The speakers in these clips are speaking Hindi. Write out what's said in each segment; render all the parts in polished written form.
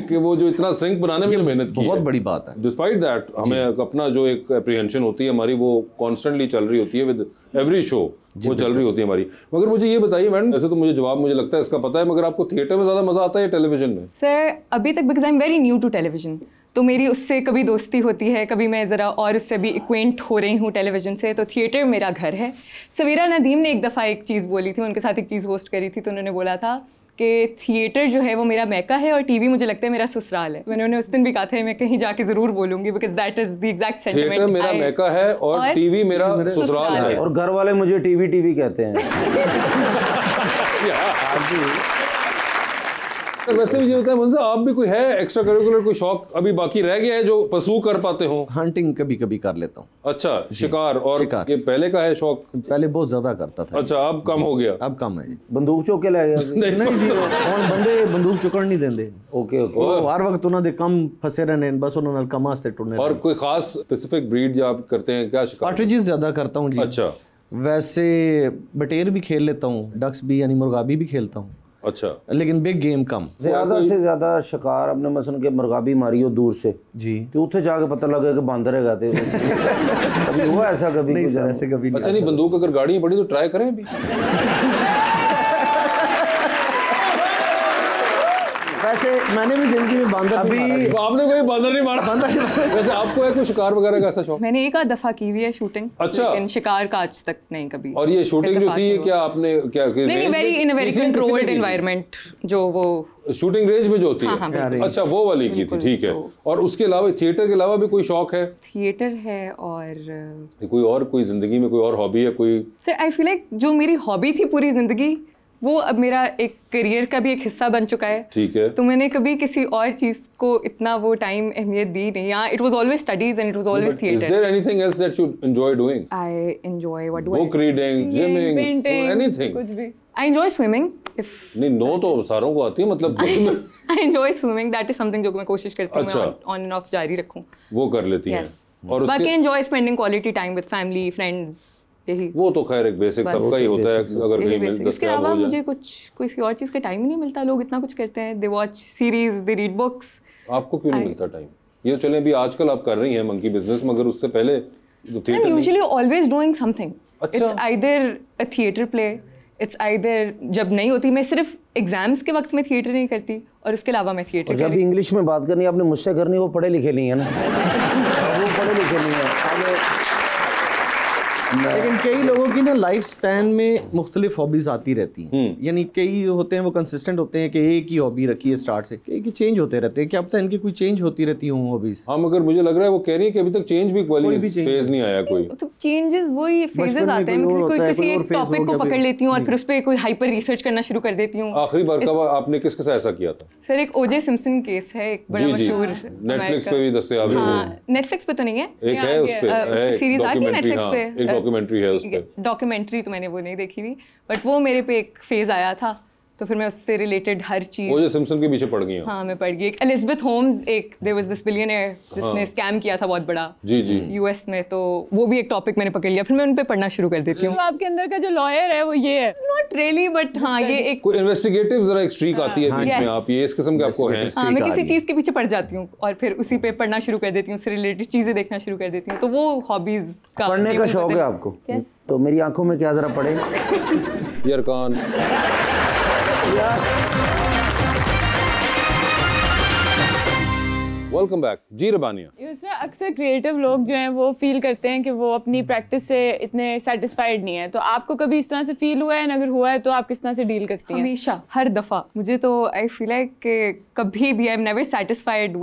कि वो जो इतना सिंक बनाने में मेहनत की बहुत बड़ी बात है। डिस्पाइट दैट हमें अपना जो एक एप्रीहेंशन होती है हमारी वो कॉन्स्टेंटली चल रही होती है विद एवरी शो, वो चल रही होती है हमारी। मगर मुझे ये बताइए मैडम, ऐसे तो मुझे जवाब मुझे लगता है इसका पता है, मगर आपको थिएटर में ज्यादा मजा आता है टेलीविजन में? सर अभी तक because I am very new to television, तो मेरी उससे कभी दोस्ती होती है, कभी मैं ज़रा और उससे भी एक्वेंट हो रही हूँ टेलीविजन से, तो थिएटर मेरा घर है। सवीरा नदीम ने एक दफ़ा एक चीज़ बोली थी, उनके साथ एक चीज़ होस्ट करी थी, तो उन्होंने बोला था कि थिएटर जो है वो मेरा मैका है और टीवी मुझे लगता है मेरा ससुराल है। मैंने उन्हें उस दिन भी कहा था मैं कहीं जाके ज़रूर बोलूँगी because that is the exact sentiment. Theatre मेरा मैका है और टीवी मेरा ससुराल है। और घर वाले मुझे टीवी कहते हैं। तो वैसे भी ये होता है मुझसे, आप भी कोई है एक्स्ट्रा करिकुलर कोई शौक अभी बाकी रह गया है जो परस्यू कर पाते हो? हंटिंग कभी कभी कर लेता हूँ। अच्छा, शिकार। और शिकार। ये पहले का है शौक? पहले बहुत ज्यादा करता था। अच्छा, अब कम हो गया? अब कम है जी। बंदूक चुक के ले गया? नहीं जी, और बंदे बंदूक चुकड़ नहीं देंगे। ओके हर वक्त उन्होंने कम फंसे रहने, बस उन्होंने कम से टुरने। और कोई खास स्पेसिफिक ब्रीड जो आप करते हैं क्या? शिकार पार्ट्रिजेस ज्यादा करता हूँ जी। अच्छा, वैसे बटेर भी खेल लेता हूँ, डक्स भी यानी मुर्गाबी भी खेलता हूँ। अच्छा, लेकिन बिग गेम कम। ज्यादा से ज्यादा शिकार अपने मसन के मुर्गाबी मारी हो दूर से जी, तो उत्थे जाके पता लगे कि बांदर है गाते कभी हुआ ऐसा? कभी नहीं सर, ऐसे कभी नहीं। अच्छा नहीं, बंदूक अगर गाड़ी पड़ी तो ट्राई करें अभी। वैसे मैंने भी जिंदगी में बांदर अभी आपने कोई बांदर नहीं मारा? वैसे आपको है कोई शिकार वगैरह का ऐसा शौक? मैंने एक आध दफा की हुई है शूटिंग। अच्छा। लेकिन शिकार का आज तक नहीं कभी। और ये शूटिंग जो थी ये क्या आपने क्या? नहीं, very in a very controlled environment, जो वो शूटिंग रेंज में जो होती हाँ, है। हाँ, अच्छा, वो वाली की थी, ठीक है। और उसके अलावा थिएटर के अलावा भी कोई शौक है? थिएटर है और कोई और कोई जिंदगी में कोई और हॉबी है कोई? सर आई फील लाइक जो मेरी हॉबी थी पूरी जिंदगी वो अब मेरा एक करियर का भी एक हिस्सा बन चुका है। ठीक है। तो मैंने कभी किसी और चीज को इतना वो टाइम अहमियत दी नहीं। यहाँ it was always studies and it was always theatre. Is there anything else that you enjoy doing? I enjoy what do I? Book reading, gymming, anything? कुछ भी। I enjoy swimming. If नहीं, नो तो सारों को आती है, मतलब I enjoy swimming. That is something जो मैं कोशिश करती हूँ मैं on and off जारी रखूँ। वो कर लेती हैं। और बाकी enjoy spending quality time with family, friends. यही वो तो खैर एक बेसिक सबका ही होता है, अगर कहीं मिल दस्तयाब हो जाए। इसके अलावा मुझे कोई और चीज़ का टाइम ही नहीं मिलता। लोग इतना कुछ करते हैं, they watch series, they read books. आपको क्यों नहीं मिलता टाइम? ये चलें अभी आजकल आप कर रही हैं मंकी बिजनेस, मगर उससे पहले तो theatre. I'm usually always doing something. अच्छा। It's either a theatre play, it's either जब नहीं होती मैं सिर्फ एग्जाम्स के वक्त में थिएटर नहीं करती और उसके अलावा मैं थिएटर। और जब इंग्लिश में बात करनी आपने मुझसे करनी, वो पढ़े लिखे नहीं है ना। वो पढ़े लिखे नहीं है। लेकिन कई लोगों की ना लाइफ स्पैन में मुख्तलिफ हॉबीज आती रहती हैं। यानी कई होते हैं वो कंसिस्टेंट होते हैं कि एक ही हॉबी रखी है स्टार्ट से, कई की चेंज होते रहते हैं। क्या पता इनकी कोई चेंज होती रहती हूँ हॉबीज। हाँ, मगर मुझे लग रहा है वो कह रही है कि अभी तक चेंज भी फेज नहीं आया कोई। तो चेंजेस वही फेजेस आते हैं। किसी एक टॉपिक को पकड़ लेती हूँ और फिर उस पर कोई हाइपर रिसर्च करना शुरू कर देती हूँ। आखिरी बार कब आपने किसके साथ ऐसा किया था? सर एक ओजे सिम्पसन केस है, एक बड़ा मशहूर, नेटफ्लिक्स पे भी दस्तयाब है। नेटफ्लिक्स पे तो नहीं है, एक है उस पे सीरीज आ गई नेटफ्लिक्स पे, एक डॉक्यूमेंट्री है उस पे। डॉक्यूमेंट्री तो मैंने वो नहीं देखी थी, बट वो मेरे पे एक फेज आया था, तो फिर मैं उससे रिलेटेड हर चीज। ओजे सिम्पसन के पीछे पड़ गई। हाँ, मैं पढ़ गई। एक एलिजाबेथ होम्स, एक देयर वाज दिस बिलियनियर जिसने स्कैम किया था बहुत बड़ा जी यूएस में, तो वो भी एक टॉपिक मैंने पकड़ लिया, फिर मैं उन पे पढ़ना शुरू कर देती हूँ। तो आपके अंदर का जो लॉयर है वो ये है? नॉट रियली, बट हाँ ये एक कोई इन्वेस्टिगेटिव जरा एक स्ट्रीक आती है बीच में, आप ये इस किस्म के आपको हैं? हाँ, मैं किसी चीज के पीछे पड़ जाती हूँ और फिर उसी पे पढ़ना शुरू कर देती हूँ, उससे रिलेटेड चीजें देखना शुरू कर देती हूँ, तो वो हॉबीज का। पढ़ने का शौक है आपको? तो मेरी आंखों में क्या जरा पढ़े। यरकान वेलकम बैक जी। रबानिया, अक्सर क्रिएटिव लोग जो हैं वो फील करते हैं कि वो अपनी प्रैक्टिस से इतने सेटिस्फाइड नहीं है, तो आपको कभी इस तरह से फील हुआ है? अगर हुआ है तो आप किस तरह से डील करती हैं? हमेशा, हर दफा। मुझे तो आई फील लाइक कभी भी I am never satisfied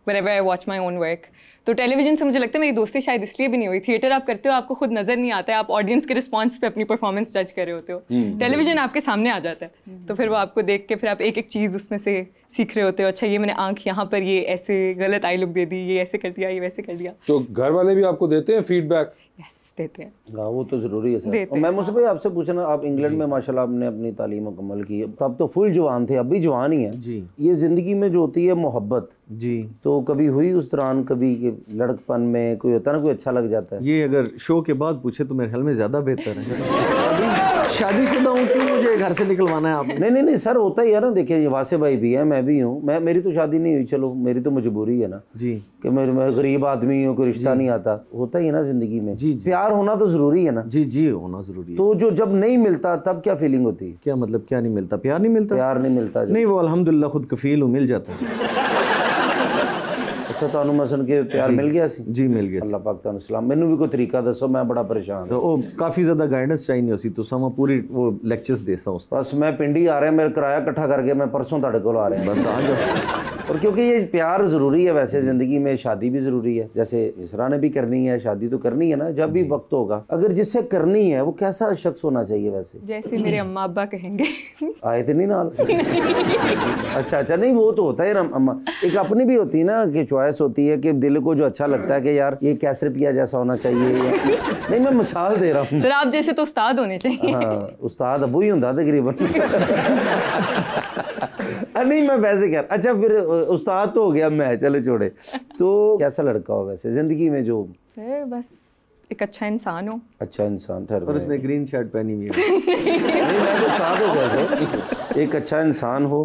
whenever I watch my own work. तो टेलीविजन से मुझे लगता है मेरी दोस्ती शायद इसलिए भी नहीं हुई। थिएटर आप करते हो, आपको खुद नजर नहीं आता है, आप ऑडियंस के रिस्पांस पे अपनी परफॉर्मेंस जज कर रहे होते हो। टेलीविजन आपके सामने आ जाता है, तो फिर वो आपको देख के फिर आप एक एक चीज उसमें से सीख रहे होते हो। अच्छा, ये मैंने आंख यहाँ पर ये ऐसे गलत आई लुक दे दी, ये ऐसे कर दिया, ये वैसे कर दिया। तो घर वाले भी आपको देते हैं फीडबैक? यस, देते हैं। हाँ, वो तो जरूरी है सर। और मैं मुझसे भाई आपसे पूछना, आप इंग्लैंड में माशाल्लाह आपने अपनी तालीम मुकम्मल की, तब तो फुल जवान थे, अब भी जवान ही हैं जी। ये जिंदगी में जो होती है मोहब्बत जी, तो कभी हुई उस दौरान कभी लड़कपन में कोई होता है ना, कोई अच्छा लग जाता है? ये अगर शो के बाद पूछे तो मेरे ख्याल में ज्यादा बेहतर है। शादीशुदा हूँ, क्यों मुझे घर से निकलवाना है आपने? नहीं सर, होता ही है ना। देखिए वासे भाई भी है, मैं भी हूँ। मेरी तो शादी नहीं हुई, चलो मेरी तो मजबूरी है ना जी, कि मैं गरीब आदमी हूँ, कोई रिश्ता नहीं आता। होता ही है ना जिंदगी में। जी। प्यार होना तो जरूरी है ना। जी होना जरूरी है। तो जो जब नहीं मिलता तब क्या फीलिंग होती है? क्या मतलब क्या नहीं मिलता? प्यार नहीं मिलता? प्यार नहीं मिलता नहीं, वो अल्हम्दुलिल्लाह खुद कफील हूँ, मिल जाता है। अच्छा, ਤੁਹਾਨੂੰ ਮਸਨ के प्यार मिल गया सी? जी मिल गया। अल्लाह पाक ਤੁਹਾਨੂੰ सलाम। ਮੈਨੂੰ भी कोई तरीका दसो, मैं बड़ा परेशान तो वो काफ़ी ज़्यादा गाइडेंस चाहिए नहीं होती, तो समा पूरी वो लेक्चर्स दे सा उस बस मैं पिंडी आ रहा है, मेरा किराया इकट्ठा करके मैं परसों ਤੁਹਾਡੇ ਕੋਲ आ रहा है। बस आ जाओ। और क्योंकि ये प्यार ज़रूरी है, वैसे ज़िंदगी में शादी भी ज़रूरी है। जैसे इसरा ने भी करनी है शादी, तो करनी है ना जब भी वक्त होगा। अगर जिससे करनी है वो कैसा शख्स होना चाहिए वैसे? जैसे मेरे अम्मा अब्बा कहेंगे। आए थे नहीं नाल? अच्छा, नहीं वो तो होता है ना अम्मा। एक अपनी भी होती है ना कि चॉइस होती है कि दिल को जो अच्छा लगता है कि यार ये कैसे रुपया जैसा होना चाहिए। नहीं मैं मिसाल दे रहा हूँ सर, आप जैसे तो उस्ताद होने चाहिए। हाँ, उस्ताद अबू ही होता तकरीबन। नहीं मैं वैसे कह रहा। अच्छा फिर उस्ताद तो हो गया मैं, चले छोड़े। तो कैसा लड़का हो वैसे जिंदगी में जो? सर बस एक अच्छा इंसान हो। अच्छा इंसान, ठहर और उसने ग्रीन शर्ट पहनी हुई है। नहीं मैं तो उस्ताद हो कैसे? एक अच्छा इंसान हो।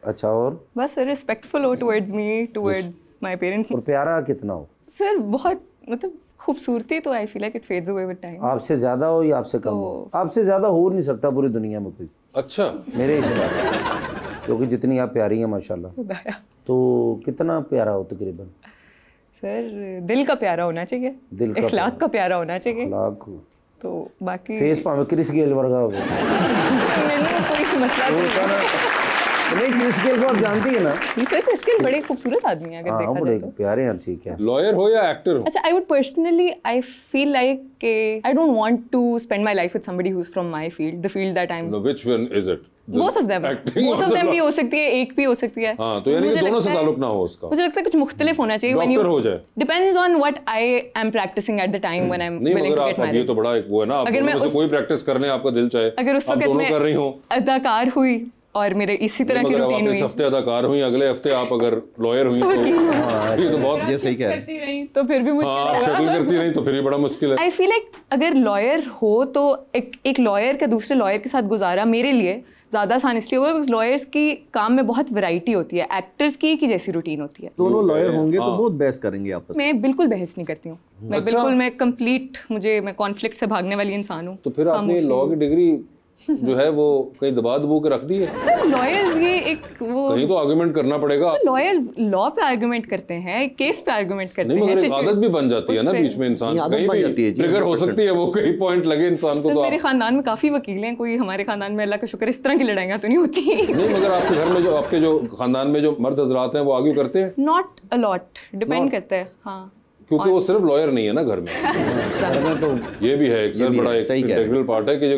अच्छा और बस रिस्पेक्टफुल हो towards me, towards my parents. और प्यारा कितना हो? सर बहुत मतलब खूबसूरती तो आई feel like it fades away with time. आपसे ज्यादा हो या आपसे कम हो? आपसे ज्यादा हो नहीं सकता पूरी दुनिया में कोई। अच्छा, मेरे हिसाब से, क्योंकि जितनी आप प्यारी हैं माशाल्लाह। तो कितना प्यारा हो तकरीबन? सर दिल का प्यारा होना चाहिए, दिल का इखलाक का प्यारा होना चाहिए। लाख तो बाकी फेस भावे क्रिस गेल वर्गा हो। मैंने कोई मसला नहीं, क्रिस गेल को आप जानती है ना? सर क्रिस गेल बड़े खूबसूरत आदमी है अगर देखा बड़े जाए तो। प्यारे हैं, ठीक है। लॉयर हो या एक्टर हो? अच्छा, I would personally I feel like I don't want to spend my life with somebody who is from my field, the field that I am. Which one is it? Both of them भी हो सकती है, एक भी हो सकती है। हाँ, तो यानी कि दोनों से ताल्लुक ना हो उसका। मुझे लगता है कुछ मुख्तलिफ होना चाहिए। डॉक्टर हो जाए, depends on what I am practising at the time when I am willing to get married. ये तो बड़ा एक वो है ना, आप दोनों में से कोई प्रैक्टिस करने आपका दिल चाहे, अगर उस वक्त दोनों कर रही हो। अदाकार हुई और मेरे इसी तरह की रूटीन हुई। इस हफ्ते अदाकार हुई, अगले हफ्ते आप अगर लॉयर हुई तो ये तो बहुत ये सही कह रहे करती रही तो फिर भी मुश्किल हाँ, शक्ल करती नहीं तो फिर भी बड़ा मुश्किल है। आई फील लाइक अगर लॉयर हो तो एक लॉयर का दूसरे लॉयर के साथ गुजारा मेरे लिए ज़्यादा आसान इसलिए हुआ बिकॉज लॉयर्स की काम में बहुत वैरायटी होती है, एक्टर्स की जैसी रूटीन होती है। दोनों लॉयर होंगे तो बहुत बहस करेंगे आपस में। मैं बिल्कुल बहस नहीं करती हूँ, मैं बिल्कुल मैं कंप्लीट मैं कॉन्फ्लिक्ट से भागने वाली इंसान हूँ। तो फिर आपने लॉ की डिग्री जो है वो कहीं दबा दबो के रख दी है? लॉयर्स ये एक वो कहीं तो आर्गुमेंट करना पड़ेगा। लॉयर्स लॉ पे आर्गुमेंट करते हैं, केस पे आर्गुमेंट करते हैं। मगर एक आदत भी बन जाती है ना बीच में, इंसान कहीं भी ट्रिगर हो सकती है, वो कहीं पॉइंट लगे इंसान को। तो मेरे खानदान में काफी वकील हैं, कोई हमारे खानदान में अल्लाह का शुक्र इस तरह की लड़ाइयाँ तो नहीं होती। नहीं, मगर आपके घर में जो आपके जो खानदान में जो मर्द हजरात हैं वो आर्ग्यू करते हैं? नॉट अ लॉट, डिपेंड करता है। हाँ, क्योंकि वो सिर्फ लॉयर नहीं है ना घर में। घर में तो ये भी है एक सर बड़ा एक इंटीग्रल पार्ट है कि